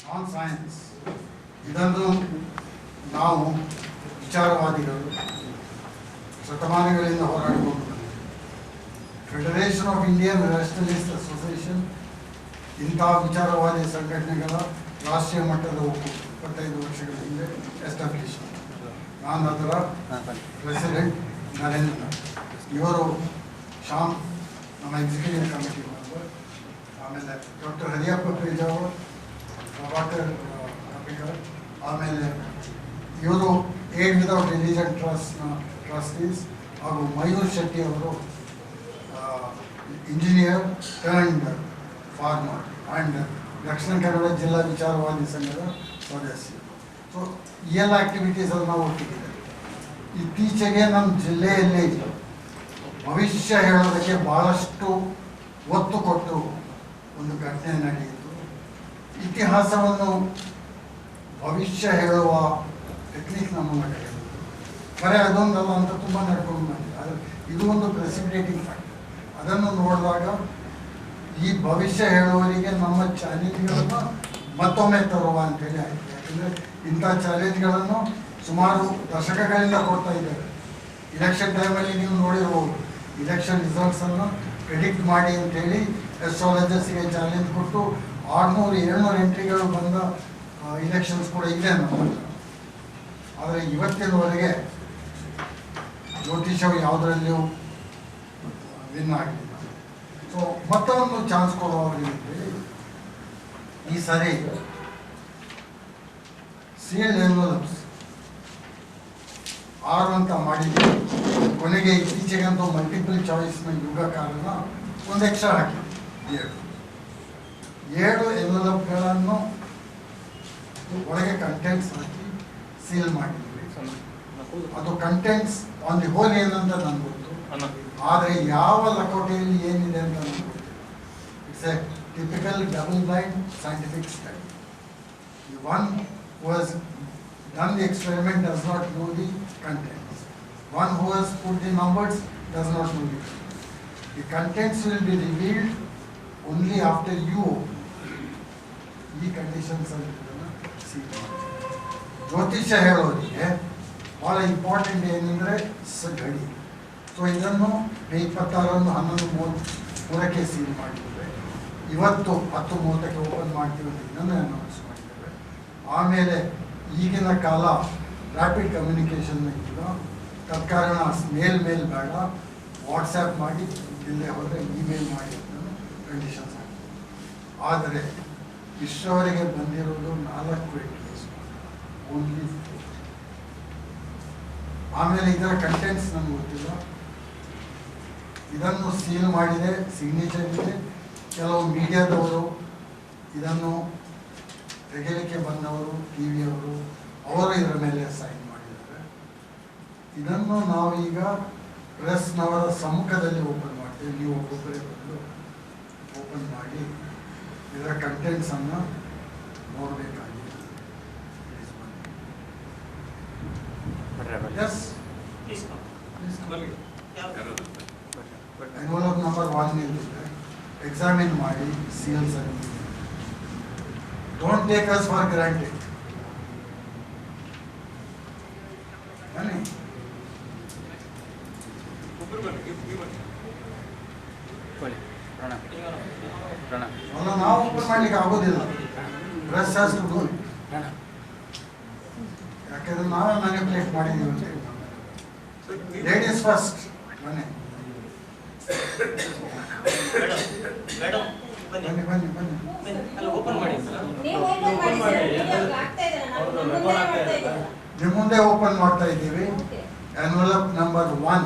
ನಾನ್ science ಇದನ್ನು ನಾವು ವಿಚಾರವಾದಿಗಳು ಶತಮಾನಗಳಿಂದ ಹೋರಾಡಿಕೊಂಡು federation of Indian nationalist association ಇಂತಹ ವಿಚಾರವಾದಿ ಸಂಘಟನೆಗಳ ರಾಷ್ಟ್ರೀಯ ಮಟ್ಟದ ಒಕ್ಕೂಟ 25 ವರ್ಷಗಳ ಹಿಂದೆ ಎಸ್ಟಾಬ್ಲಿಷ್. ನಾನು ಅದರ ಪ್ರೆಸಿಡೆಂಟ್ ನರೇಂದ್ರ. ಇವರು ಶ್ಯಾಮ್ ನಮ್ಮ ಎಕ್ಸಿಕ್ಯೂಟಿವ್ ಕಮಿಟಿ ಮೆಂಬರ್. ಆಮೇಲೆ ಡಾಕ್ಟರ್ ಹರಿಯಪ್ಪ ಪೇಜಾವರ್, ಪ್ರಭಾಕರ್ ಕಪಿಕರ್. ಆಮೇಲೆ ಇವರು ಏಡ್ ವಿದೌಟ್ ರಿಲಿಜನ್ ಟ್ರಸ್ಟ್ನ ಟ್ರಸ್ಟೀಸ್. ಹಾಗೂ ಮಯೂರ್ ಶೆಟ್ಟಿ ಅವರು engineer turned farmer and Dakshina Kannada ಜಿಲ್ಲಾ ವಿಚಾರವಾದಿ ಸಂಘದ ಸದಸ್ಯ. ಸೊ ಈ ಎಲ್ಲ ಆ್ಯಕ್ಟಿವಿಟೀಸಲ್ಲಿ ನಾವು ಒಟ್ಟಿಗಿದೆ. ಇತ್ತೀಚೆಗೆ ನಮ್ಮ ಜಿಲ್ಲೆಯಲ್ಲಿ ಭವಿಷ್ಯ ಹೇಳೋದಕ್ಕೆ ಭಾಳಷ್ಟು ಒತ್ತು ಕೊಟ್ಟು ಒಂದು ಘಟನೆ ನಡೆಯಿತು. ಇತಿಹಾಸವನ್ನು ಭವಿಷ್ಯ ಹೇಳುವ ಟೆಕ್ನಿಕ್ ನಮ್ಮನ್ನು ಕಲಿಯಿತು. ಬರೀ ಅದೊಂದಲ್ಲ ಅಂತ ತುಂಬ ನಡ್ಕೊಂಡು ಬಂದಿದೆ. ಆದರೆ ಇದು ಒಂದು ಪ್ರೆಸಿಪಿಟೇಟಿಂಗ್ ಫ್ಯಾಕ್ಟ್. ಅದನ್ನು ನೋಡಿದಾಗ ಈ ಭವಿಷ್ಯ ಹೇಳುವವರಿಗೆ ನಮ್ಮ ಚಾಲೆಂಜ್ಗಳನ್ನು ಮತ್ತೊಮ್ಮೆ ತರುವ ಅಂತೇಳಿ ಆಯಿತು. ಯಾಕಂದರೆ ಇಂಥ ಚಾಲೆಂಜ್ಗಳನ್ನು ಸುಮಾರು ದಶಕಗಳಿಂದ ಕೊಡ್ತಾ ಇದ್ದಾರೆ. ಇಲೆಕ್ಷನ್ ಟೈಮಲ್ಲಿ ನೀವು ನೋಡಿರ್ಬೋದು, ಇಲೆಕ್ಷನ್ ರಿಸಲ್ಟ್ಸನ್ನು ಪ್ರಿಡಿಕ್ಟ್ ಮಾಡಿ ಅಂತೇಳಿ ಎಸ್ಟ್ರಾಲಜರ್ಸ್ಗೆ ಚಾಲೆಂಜ್ ಕೊಟ್ಟು 600-700 ಎಂಟ್ರಿಗಳು ಬಂದ ಇಲೆಕ್ಷನ್ಸ್ ಕೂಡ ಇದೆ ನಮ್ಮ. ಆದರೆ ಇವತ್ತಿನವರೆಗೆ ಜ್ಯೋತಿಷವು ಯಾವುದರಲ್ಲಿಯೂ ವಿನ್ ಆಗಿಲ್ಲ. ಸೊ ಮತ್ತೊಂದು ಚಾನ್ಸ್ ಕೊಡುವವರಿಗೆ ಈ ಸರಿ ಸೀಲ್ಡ್ ಎನ್ವಲಪ್ಸ್ 6 ಅಂತ ಮಾಡಿದ್ದೀವಿ. ಕೊನೆಗೆ ಇತ್ತೀಚೆಗಂತೂ ಮಲ್ಟಿಪಲ್ ಚಾಯ್ಸ್ನ ಯುಗ ಕಾರಣ ಒಂದು ಎಕ್ಸ್ಟ್ರಾ ಹಾಕಿ 7 ಎನ್ವಲಪ್ಗಳನ್ನು ಒಳಗೆ ಕಂಟೆಂಟ್ಸ್ ಹಾಕಿ ಸೀಲ್ ಮಾಡಿದ್ದೀವಿ. ಅದು ಕಂಟೆಂಟ್ಸ್ ಆನ್ ದಿ ಹೋಲ್ ಏನಂತ ನನಗೆ ಗೊತ್ತು, ಆದರೆ ಯಾವ ಲಕೋಟೆಯಲ್ಲಿ ಏನಿದೆ ಅಂತ ನನಗೆ ಗೊತ್ತು. It's A typical double-blind scientific study. The one who has done the experiment does not know the contents. One who has put the numbers does not know the contents. The contents will be revealed only after you ಈ conditions ಅಲ್ಲಿ ಜ್ಯೋತಿಷ್ಯ ಹೇಳೋರಿಗೆ ಭಾಳ important ಏನಂದರೆ ಗಡಿ. So ಇದನ್ನು May 26 11:30 seal ಮಾಡಿದ್ದೇವೆ. ಇವತ್ತು 10:30 open ಮಾಡ್ತೀವಿ ಅಂತ ಇನ್ನೊಂದು ಅನೌನ್ಸ್ ಮಾಡಿದ್ದೇವೆ. ಆಮೇಲೆ ಈಗಿನ ಕಾಲ ರ್ಯಾಪಿಡ್ ಕಮ್ಯುನಿಕೇಷನ್ ಈಗ ತತ್ಕಾರಣ ಮೇಲ್ ಬೇಡ, ವಾಟ್ಸ್ಯಾಪ್ ಮಾಡಿ, ಇಲ್ಲೇ ಹೋದರೆ ಇಮೇಲ್ ಮಾಡಿ ಅಂತ ಕಂಡೀಷನ್ಸ್ ಆಗ್ತದೆ. ಆದರೆ ಇಷ್ಟವರೆಗೆ ಬಂದಿರೋದು 4 ಎಂಟ್ರೀಸ್, ಓನ್ಲಿ 4. ಆಮೇಲೆ ಇದರ ಕಂಟೆಂಟ್ಸ್ ನಮ್ಗೆ ಗೊತ್ತಿಲ್ಲ. ಇದನ್ನು ಸೀಲ್ ಮಾಡಿದೆ, ಸಿಗ್ನೇಚರ್ ಇದೆ. ಕೆಲವು ಮೀಡಿಯಾದವರು ಇದನ್ನು ತೆಗೆಯಲಿಕ್ಕೆ ಬಂದವರು, ಟಿ ವಿಯವರು, ಅವರು ಇದರ ಮೇಲೆ ಸೈನ್ ಮಾಡಿದ್ದಾರೆ. ಇದನ್ನು ನಾವೀಗ ಪ್ರೆಸ್ನವರ ಸಮ್ಮುಖದಲ್ಲಿ ಓಪನ್ ಮಾಡ್ತೀವಿ. ನೀವು ಒಬ್ಬೊಬ್ಬರೇ ಬಂದು ಓಪನ್ ಮಾಡಿ ಇದರ ಕಂಟೆಂಟ್ಸನ್ನು ನೋಡಬೇಕಾಗಿದೆ. ಎನ್ವಲಪ್ ನಂಬರ್ 1 ಇರುತ್ತೆ. ಎಕ್ಸಾಮಿನ್ ಮಾಡಿ ಸೀಲ್ಸ್ ಅನ್ನು. Don't take us for granted. ಬನ್ನಿ ಅಲ್ಲ, ನಾವು ಓಪನ್ ಮಾಡ್ಲಿಕ್ಕೆ ಆಗೋದಿಲ್ಲ. Press has to do it. ಯಾಕಂದ್ರೆ ನಾವೇ ಮ್ಯಾನಿಪುಲೇಟ್ ಮಾಡಿದ್ದೀವಿ ಅಂತ. Ladies first. ಬನ್ನಿ ಬನ್ನಿ ಬನ್ನಿ ಬನ್ನಿ. ನಿಮ್ಮ ಮುಂದೆ ಓಪನ್ ಮಾಡ್ತಾ ಇದ್ದೀವಿ. Envelope number 1.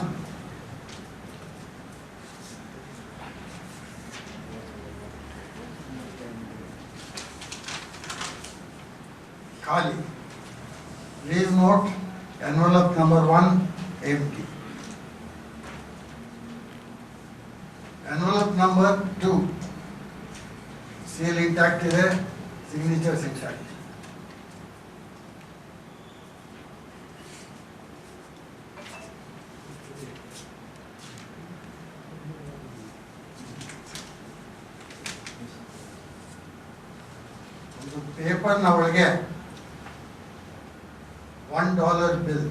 ಖಾಲಿ. Please note, envelope number 1 empty. Envelope number 2 seal intact ಇದೆ, signatures intact. ಇದು ಪೇಪರ್ನ ಒಳಗೆ $1 bill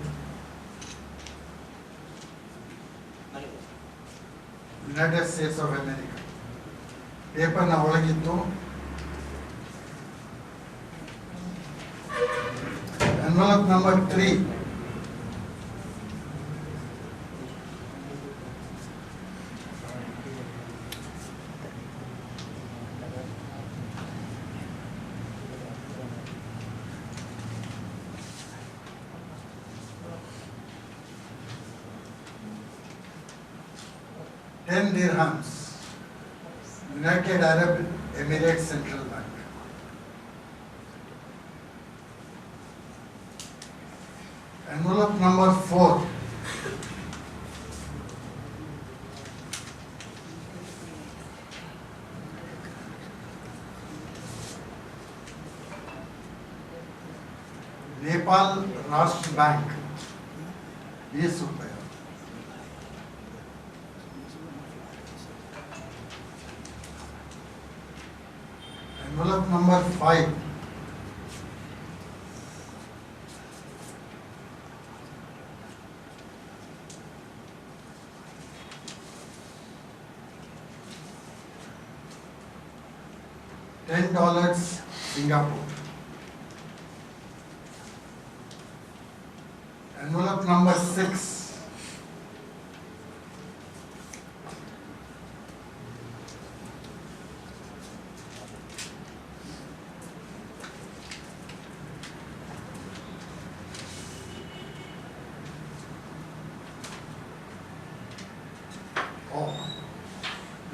United States of America ಪೇಪರ್ನ ಒಳಗಿತ್ತು. Envelope number 3 10 dirhams, United Arab Emirates Central Bank. Envelope number 4. Nepal Rashtra Bank, 20 रुपये. Envelope number 5. $10 Singapore. Envelope number 6.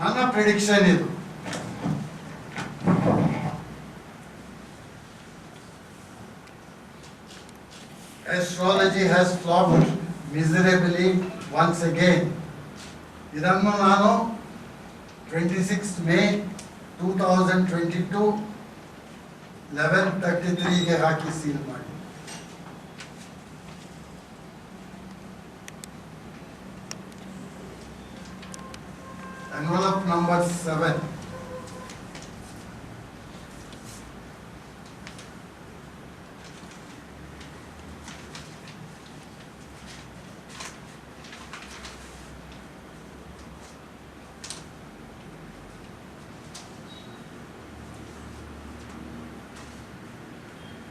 ನನ್ನ prediction ಇದು. Astrology has flopped miserably once again. ಇದನ್ನು ನಾನು 26 May 2022 11:33 ಹಾಕಿ seal ಮಾಡಿ. Envelope number 7.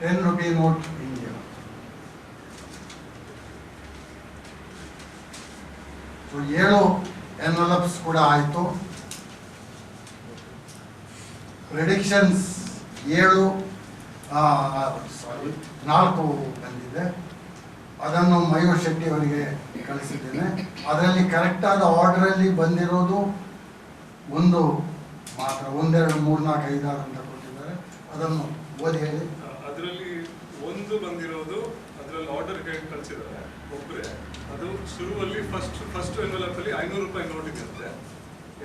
₹10 note India. So 7 ಎನ್ವಲಪ್ಸ್ ಕೂಡ ಆಯಿತು. Predictions 4 ಬಂದಿದೆ. ಅದನ್ನು ಮಯೂರ್ ಶೆಟ್ಟಿ ಅವರಿಗೆ ಕಳಿಸಿದ್ದೇನೆ. ಅದರಲ್ಲಿ ಕರೆಕ್ಟಾದ ಆರ್ಡರಲ್ಲಿ ಬಂದಿರೋದು ಒಂದು ಮಾತ್ರ, 1 2 3 4 5 6 ಅಂತ ಕೊಟ್ಟಿದ್ದಾರೆ. ಅದನ್ನು ಓದಿ ಹೇಳಿ. ಅದರಲ್ಲಿ ಒಂದು ಬಂದಿರೋದು ಅದರಲ್ಲಿ ಆರ್ಡರ್ ಕಳಿಸಿದ್ದಾರೆ ಒಬ್ಬರೇ. ಅದು ಶುರುವಲ್ಲಿ ಫಸ್ಟ್ ಎನ್ವೆಲಪ್ ಅಲ್ಲಿ ₹500 ನೋಟ್ ಇದೆಯಂತೆ,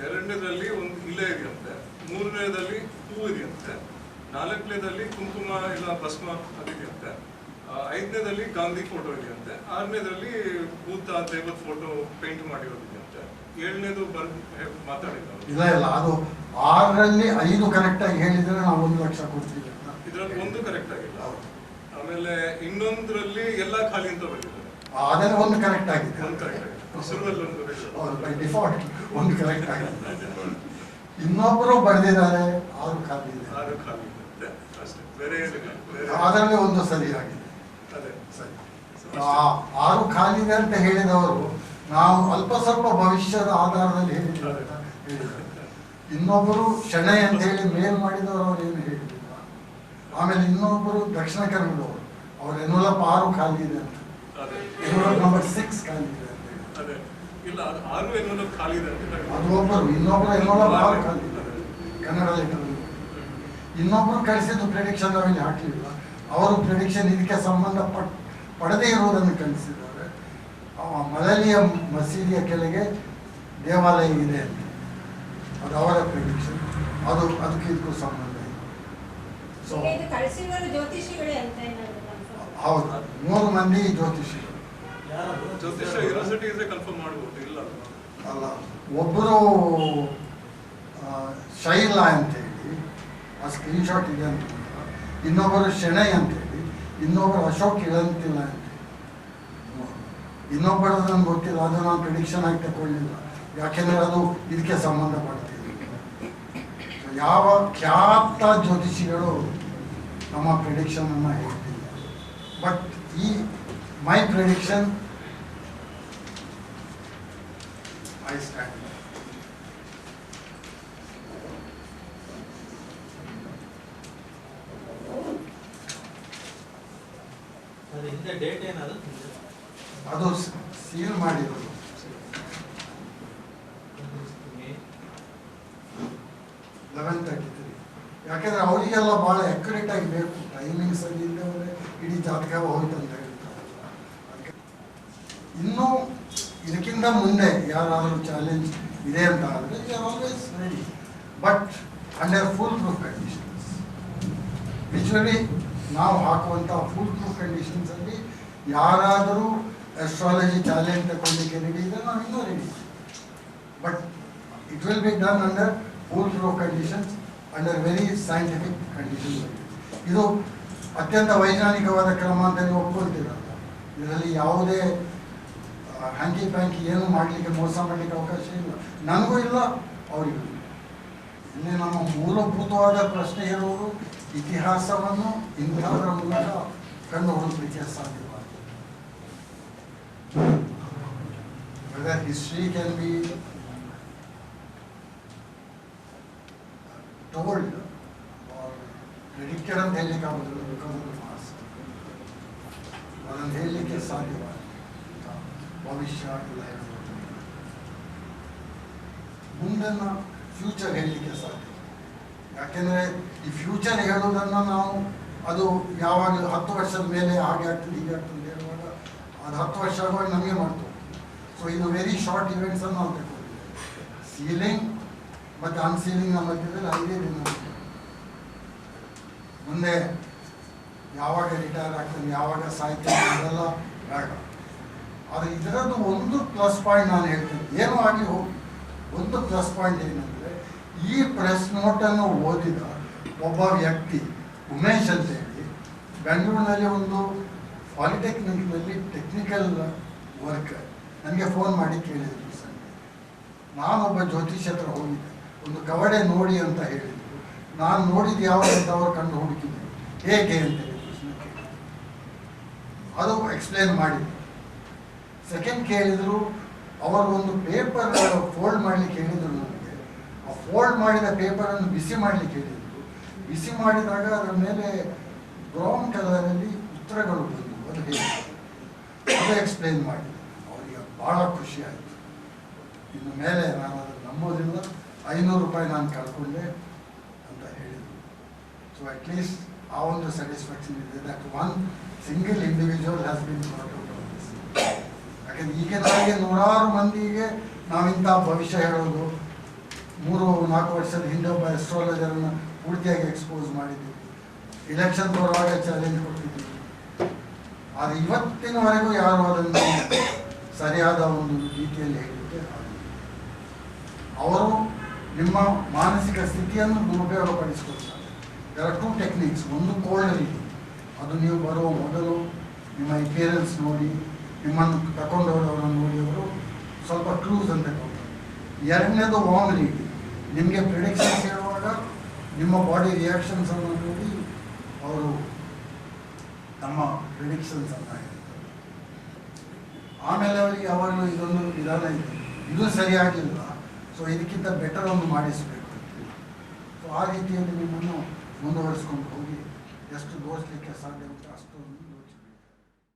ಎರಡನೇದಲ್ಲಿ ಒಂದು ಇಲೆ ಇದೆಯಂತೆ, ಮೂರನೇದಲ್ಲಿ ಹೂ ಇದೆಯಂತೆ, ನಾಲ್ಕನೇದಲ್ಲಿ ಕುಂಕುಮ ಇಲ್ಲ ಭಸ್ಮ ಅದಿದೆಯಂತೆ, ಐದನೇದಲ್ಲಿ ಗಾಂಧಿ ಫೋಟೋ ಇದೆಯಂತೆ, ಆರನೇದಲ್ಲಿ ಭೂತ ದೇವದ ಫೋಟೋ ಪೇಂಟ್ ಮಾಡಿರೋದಿದೆಯಂತೆ, ಏಳನೇದು ಮಾತಾಡಿದ್ರು. ಇಲ್ಲ ಅದು 6ರಲ್ಲಿ 5 ಕರೆಕ್ಟ್ ಆಗಿ ಹೇಳಿದ್ರೆ ನಾವು 1 ಲಕ್ಷ ಕೊಡ್ತೀವಿ. ಇದರಲ್ಲಿ ಒಂದು ಕರೆಕ್ಟ್ ಆಗಿಲ್ಲ. ಆಮೇಲೆ ಇನ್ನೊಂದರಲ್ಲಿ ಎಲ್ಲ ಖಾಲಿ ಅಂತ ಬಂದಿದ್ದಾರೆ. ಅದೆಲ್ಲ ಒಂದು ಕರೆಕ್ಟ್ ಆಗಿದೆ. ಬೈ ಡಿಫಾಲ್ಟ್ ಒಂದು ಕರೆಕ್ಟ್ ಆಗಿದೆ. ಇನ್ನೊಬ್ಬರು ಬರೆದಿದ್ದಾರೆ 6 ಖಾಲಿ ಇದೆ. ಅದರಲ್ಲಿ ಒಂದು ಸರಿಯಾಗಿದೆ. ಸರಿ, 6 ಖಾಲಿ ಇದೆ ಅಂತ ಹೇಳಿದವರು ನಾವು ಅಲ್ಪ ಸ್ವಲ್ಪ ಭವಿಷ್ಯದ ಆಧಾರದಲ್ಲಿ ಹೇಳಿದ್ದಾರೆ. ಇನ್ನೊಬ್ಬರು ಶೆಣೈ ಅಂತ ಹೇಳಿ ಮೇಲ್ ಮಾಡಿದವರು ಅವ್ರು ಏನು ಹೇಳಿದ್ರು. ಆಮೇಲೆ ಇನ್ನೊಬ್ಬರು ದಕ್ಷಿಣ ಕನ್ನಡದವರು, ಅವ್ರ ಎನ್ವಲಪ್ 6 ಖಾಲಿ ಇದೆ ಅಂತ, ಎನ್ವಲಪ್ ನಂಬರ್ 6 ಖಾಲಿ ಇದೆ ಅಂತ ಹೇಳಿ. ಅದು ಒಬ್ಬರು, ಇನ್ನೊಬ್ಬರು ಎನ್ವಲಪ್ 6 ಖಾಲಿ ಇದೆ ಕನ್ನಡ ಲೆಟರ್. ಇನ್ನೊಬ್ಬರು ಕಳಿಸಿದ್ದು ಪ್ರೆಡಿಕ್ಷನ್ ನಾವಿಲ್ಲಿ ಹಾಕಲಿಲ್ಲ. ಅವರು ಪ್ರೆಡಿಕ್ಷನ್ ಇದಕ್ಕೆ ಪಡದೇ ಇರುವುದನ್ನು ಕಳಿಸಿದ್ದಾರೆ. ಮಲಲಿಯ ಮಸೀದಿಯ ಕೆಳಗೆ ದೇವಾಲಯ ಇದೆ ಅಂತ, ಅದು ಅವರ ಪ್ರೆಡಿಕ್ಷನ್. ಅದಕ್ಕೆ ಇದಕ್ಕೂ ಸಂಬಂಧ ಇದೆ. ಸೊ ಹೌದು, 3 ಮಂದಿ ಜ್ಯೋತಿಷಿಗಳು. ಅಲ್ಲ, ಒಬ್ಬರು ಶೈಲಾ ಅಂತ ಹೇಳಿ, ಆ ಸ್ಕ್ರೀನ್ಶಾಟ್ ಇದೆ ಅಂತ ಇನ್ನೊಬ್ಬರು ಶೆಣೈ ಅಂತೇಳಿ, ಇನ್ನೊಬ್ಬರು ಅಶೋಕ್ ಇಳಂತಿಲ್ಲ ಅಂತ. ಇನ್ನೊಬ್ಬರದ್ದು ನನಗೆ ಗೊತ್ತಿಲ್ಲ, ಅದು ನಾನು ಪ್ರಿಡಿಕ್ಷನ್ ಆಗಿ ತಗೊಳ್ಳಿಲ್ಲ, ಯಾಕೆಂದರೆ ಅದು ಇದಕ್ಕೆ ಸಂಬಂಧಪಡ್ತಿದೆ. ಯಾವ ಖ್ಯಾತ ಜ್ಯೋತಿಷಿಗಳು ನಮ್ಮ ಪ್ರಿಡಿಕ್ಷನನ್ನು ಹೇಳ್ತಿಲ್ಲ. ಬಟ್ ಈ ಮೈ ಪ್ರಿಡಿಕ್ಷನ್ ಐ ಸ್ಟ್ಯಾಂಡ್. ಡೇಟ್ ಏನದು? ಅದು ಸೀಲ್ ಮಾಡಿರೋದು 11:33. ಯಾಕೆಂದರೆ ಅವರಿಗೆಲ್ಲ ಭಾಳ ಅಕ್ಯುರೇಟ್ ಆಗಿ ಬೇಕು, ಟೈಮಿಂಗ್ಸ್ ಅಲ್ಲಿ ಇಲ್ಲದೆ ಇಡೀ ಜಾತಕ ಹೋಯ್ತು ಅಂತ ಹೇಳ್ತಾರೆ. ಇನ್ನೂ ಇದಕ್ಕಿಂತ ಮುಂದೆ ಯಾರಾದರೂ ಚಾಲೆಂಜ್ ಇದೆ ಅಂತ ಆದರೆ we are always ready, but under full proof conditions. Usually ನಾವು ಹಾಕುವಂಥ ಫುಲ್ ಪ್ರೂಫ್ ಕಂಡೀಷನ್ಸಲ್ಲಿ ಯಾರಾದರೂ ಅಸ್ಟ್ರಾಲಜಿ ಚಾಲೆಂಜ್ ತಗೊಳ್ಳಿಕ್ಕೆ ರೆಡಿ ಇದ್ದರೆ ನಾವು ಇನ್ನೂ ready, but it will be done under full proof conditions, under very scientific conditions. ಇದು ಅತ್ಯಂತ ವೈಜ್ಞಾನಿಕವಾದ ಕ್ರಮ ಅಂತ ನೀವು ಒಪ್ಕೊಳ್ತೀರಲ್ಲ, ಇದರಲ್ಲಿ ಯಾವುದೇ ಹ್ಯಾಂಕಿ ಪ್ಯಾಂಕಿ ಏನು ಮಾಡಲಿಕ್ಕೆ, ಮೋಸ ಮಾಡಲಿಕ್ಕೆ ಅವಕಾಶ ಇಲ್ಲ, ನನಗೂ ಇಲ್ಲ, ಅವರಿಗೂ ಇಲ್ಲ. ಇಲ್ಲಿ ನಮ್ಮ ಮೂಲಭೂತವಾದ ಪ್ರಶ್ನೆ ಇರುವುದು ಇತಿಹಾಸವನ್ನು ಇಂಥದ್ರ ಮೂಲಕ ಕಂಡು ಹುಡುಕಲಿಕ್ಕೆ ಸಾಧ್ಯವಾಗಿದೆ. Whether history can be told or predicted ಅಂತ ಹೇಳಲಿಕ್ಕೆ ಆಗೋದಿಲ್ಲ, ಬಿಕಾಸ್ ಆಫ್ ಮಾಸ್. ಅದನ್ನು ಹೇಳಲಿಕ್ಕೆ ಸಾಧ್ಯವಾದ ಭವಿಷ್ಯ ಇಲ್ಲ, ಮುಂದಿನ ಫ್ಯೂಚರ್ ಹೇಳಲಿಕ್ಕೆ ಸಾಧ್ಯ. ಯಾಕೆಂದರೆ ಈ ಫ್ಯೂಚರ್ ಹೇಳೋದನ್ನು ನಾವು ಅದು ಯಾವಾಗಲೂ 10 ವರ್ಷದ ಮೇಲೆ ಹಾಗೆ ಆಗ್ತದೆ ಹೀಗೆ ಆಗ್ತದೆ ಹೇಳುವಾಗ ಅದು 10 ವರ್ಷ ಆಗುವಾಗ ನಮಗೆ ಮಾಡ್ತು. ಸೊ ಇದು ವೆರಿ ಶಾರ್ಟ್ ಇವೆಂಟ್ಸನ್ನು ನಾವು ತಗೊಂಡಿದ್ದೇವೆ. ಸೀಲಿಂಗ್ ಮತ್ತು ಅನ್ಸೀಲಿಂಗ್ನ ಮಧ್ಯದಲ್ಲಿ 5 ದಿನ ಮುಂದೆ ಯಾವಾಗ ರಿಟೈರ್ ಆಗ್ತದೆ, ಯಾವಾಗ ಸಾಯ್ತದೆ, ಅದೆಲ್ಲ ಬೇಡ. ಆದರೆ ಇದರದ್ದು ಒಂದು ಪ್ಲಸ್ ಪಾಯಿಂಟ್ ನಾನು ಹೇಳ್ತೇನೆ, ಏನೂ ಆಗಲಿ ಹೋಗಿ, ಒಂದು ಪ್ಲಸ್ ಪಾಯಿಂಟ್ ಏನಂದರೆ ಈ ಪ್ರೆಸ್ ನೋಟನ್ನು ಓದಿದ ಒಬ್ಬ ವ್ಯಕ್ತಿ ಉಮೇಶ್ ಅಂತೇಳಿ ಬೆಂಗಳೂರಿನಲ್ಲಿ ಒಂದು ಪಾಲಿಟೆಕ್ನಿಕ್ನಲ್ಲಿ ಟೆಕ್ನಿಕಲ್ ವರ್ಕರ್ ನನಗೆ ಫೋನ್ ಮಾಡಿ ಕೇಳಿದರು. ಸಂಜೆ ನಾನೊಬ್ಬ ಜ್ಯೋತಿಷ್ ಹತ್ರ ಹೋಗಿದ್ದೆ, ಒಂದು ಕವಡೆ ನೋಡಿ ಅಂತ ಹೇಳಿದರು. ನಾನು ನೋಡಿದ್ದು ಯಾವಾಗ ಅಂತ ಅವ್ರು ಕಂಡು ಹುಡುಕಿದ್ರು, ಹೇಗೆ ಅಂತೇಳಿ ಪ್ರಶ್ನೆ ಕೇಳಿದ್ರು. ಅದು ಎಕ್ಸ್ಪ್ಲೇನ್ ಮಾಡಿದ್ರು. ಸೆಕೆಂಡ್ ಕೇಳಿದರು, ಅವರು ಒಂದು ಪೇಪರ್ ಫೋಲ್ಡ್ ಮಾಡಲಿಕ್ಕೆ ಹೇಳಿದರು ನನಗೆ. ಆ ಫೋಲ್ಡ್ ಮಾಡಿದ ಪೇಪರನ್ನು ಬಿಸಿ ಮಾಡಲಿಕ್ಕೆ ಹೇಳಿದರು. ಬಿಸಿ ಮಾಡಿದಾಗ ಅದರ ಮೇಲೆ ಬ್ರೌನ್ ಕಲರಲ್ಲಿ ಉತ್ತರಗಳು ಬಂದವು. ಅದು ಹೇಗೆ ಅದು ಎಕ್ಸ್ಪ್ಲೇನ್ ಮಾಡಿ ಅವರಿಗೆ ಭಾಳ ಖುಷಿ ಆಯಿತು. ಇನ್ನು ಮೇಲೆ ನಾನು ಅದನ್ನು ನಂಬೋದಿಲ್ಲ, 500 ರೂಪಾಯಿ ನಾನು ಕಳ್ಕೊಂಡೆ ಅಂತ ಹೇಳಿದರು. ಸೊ ಅಟ್ಲೀಸ್ಟ್ ಆ ಒಂದು ಸ್ಯಾಟಿಸ್ಫ್ಯಾಕ್ಷನ್ ಇದೆ, that one single individual has been brought out of this. ಯಾಕಂದರೆ ಈಗ ನನಗೆ ನೂರಾರು ಮಂದಿಗೆ ನಾವಿಂಥ ಭವಿಷ್ಯ ಹೇಳೋದು, 3-4 ವರ್ಷದ ಹಿಂದೆ ಒಬ್ಬ ಅಸ್ಟ್ರಾಲಜರನ್ನು ಪೂರ್ತಿಯಾಗಿ ಎಕ್ಸ್ಪೋಸ್ ಮಾಡಿದ್ದೀವಿ, ಇಲೆಕ್ಷನ್ ಬರುವಾಗ ಚಾಲೆಂಜ್ ಕೊಟ್ಟಿದ್ದೀವಿ. ಆದರೆ ಇವತ್ತಿನವರೆಗೂ ಯಾರು ಅದನ್ನು ಸರಿಯಾದ ಒಂದು ರೀತಿಯಲ್ಲಿ ಹೇಳಲಿಕ್ಕೆ ಆಗಿಲ್ಲ. ಅವರು ನಿಮ್ಮ ಮಾನಸಿಕ ಸ್ಥಿತಿಯನ್ನು ದುರುಪಯೋಗಪಡಿಸ್ಕೊಳ್ತಾರೆ. There are 2 techniques. ಒಂದು ಕೋಲ್ಡ್ ರೀತಿ, ಅದು ನೀವು ಬರುವ ಮೊದಲು ನಿಮ್ಮ ಅಪಿಯರೆನ್ಸ್ ನೋಡಿ, ನಿಮ್ಮನ್ನು ತಗೊಂಡು ಹೋದವರನ್ನು ನೋಡಿ ಅವರು ಸ್ವಲ್ಪ ಕ್ಲೂಸ್ ಅಂತ ಕೊಡ್ತಾರೆ. ಎರಡನೇದು ವಾರ್ಮ್ ರೀತಿ, ನಿಮಗೆ ಪ್ರಿಡಿಕ್ಷನ್ಸ್ ಹೇಳುವಾಗ ನಿಮ್ಮ ಬಾಡಿ ರಿಯಾಕ್ಷನ್ಸನ್ನು ನೋಡಿ ಅವರು ತಮ್ಮ ಪ್ರಿಡಿಕ್ಷನ್ಸನ್ನು ಹೇಳ್ತಾರೆ. ಆಮೇಲೆ ಅವರಿಗೆ ಯಾವಾಗಲೂ ಇದೊಂದು ವಿಧಾನ ಇದೆ, ಇದು ಸರಿಯಾಗಿಲ್ಲ, ಸೊ ಇದಕ್ಕಿಂತ ಬೆಟರ್ ಒಂದು ಮಾಡಿಸಬೇಕು ಅಂತೇಳಿ. ಸೊ ಆ ರೀತಿಯಲ್ಲಿ ನಿಮ್ಮನ್ನು ಮುಂದುವರಿಸ್ಕೊಂಡು ಹೋಗಿ ಎಷ್ಟು ತೋರಿಸಲಿಕ್ಕೆ ಸಾಧ್ಯ ಉಂಟು ಅಷ್ಟು ಯೋಚನೆ